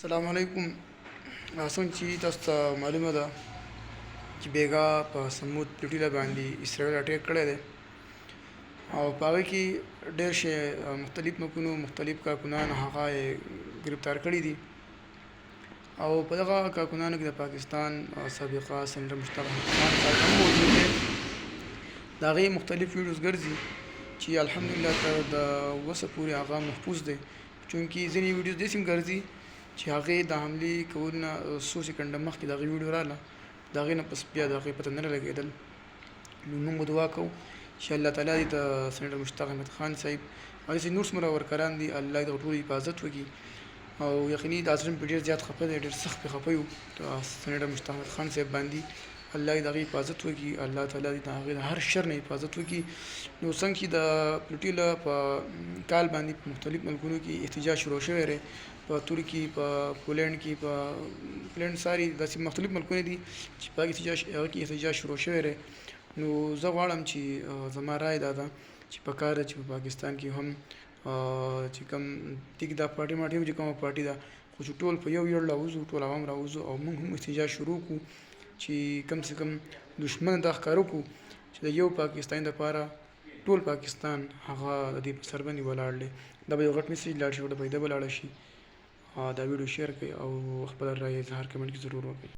السلام علیکم. څنګه چې تاسو ته معلومه ده چې بیګا په سمود پلوټیلا باندې اسرائیل اټیک کړی دی او په هغه کې ډېر شی مختلف ملکونو مختلف کارکنان هغه یې ګرفتار کړي دي او په دغه کارکنانو کې د پاکستان سابقه سینیټر مشتاق احمد خان صاحب هم موجود دی. د هغې مختلف ویډیوز ګرځي چې الحمدلله تر د اوسه پورې هغه محفوظ دی، چونکې ځینې ویډیوز داسې هم ګرځي چې هغې د حملې کولو نه څو سکنډه مخکې د هغې ویډیو راغله، د هغې نه پس بیا د هغې پته نه لګېدل. نو موږ به دعا کوو چې الله تعالی دې د سینیټر مشتاق احمد خان صاحب او داسې نور څومره ورکران دي الله دې د ټولو حفاظت وکړي. او یقیني دا زړه مې ډېر زیات خفه دی، ډېر سخت پرې خفه یو د سینیټر مشتاق احمد خان صاحب باندې. الله دې د هغې حفاظت وکړي، الله تعالی دې د هغې د هر شر نه حفاظت وکړي. نو څنګه چې د پلوټیلا په کال باندې په مختلف ملکونو کې احتجاج شروع شوی دی، په ترکي، په پولینډ کې، په پولینډ ساري داسې مختلف ملکونه دي چې په هغه کې احتجاج شروع شوی دی. نو زه غواړم چې زما رایه دا ده چې پکار ده چې په پاکستان کې هم چې کوم ټیک دا پارټي ماټي هم چې کومه پارټي ده خو چې ټول په یو یړ راوځو، ټول عوام راوځو او موږ هم احتجاج شروع کړو چې کم سے کم دشمن دا ښکاره کړو چې د یو پاکستان دپاره ټول پاکستان هغه د دې په سر باندې ولاړ دی. دا به یو غټ میسیج لاړ شي او د پیدا به لاړه شي. دا ویډیو شیر کړئ او خپله رایه اظهار کمنټ کې ضرور وکړئ.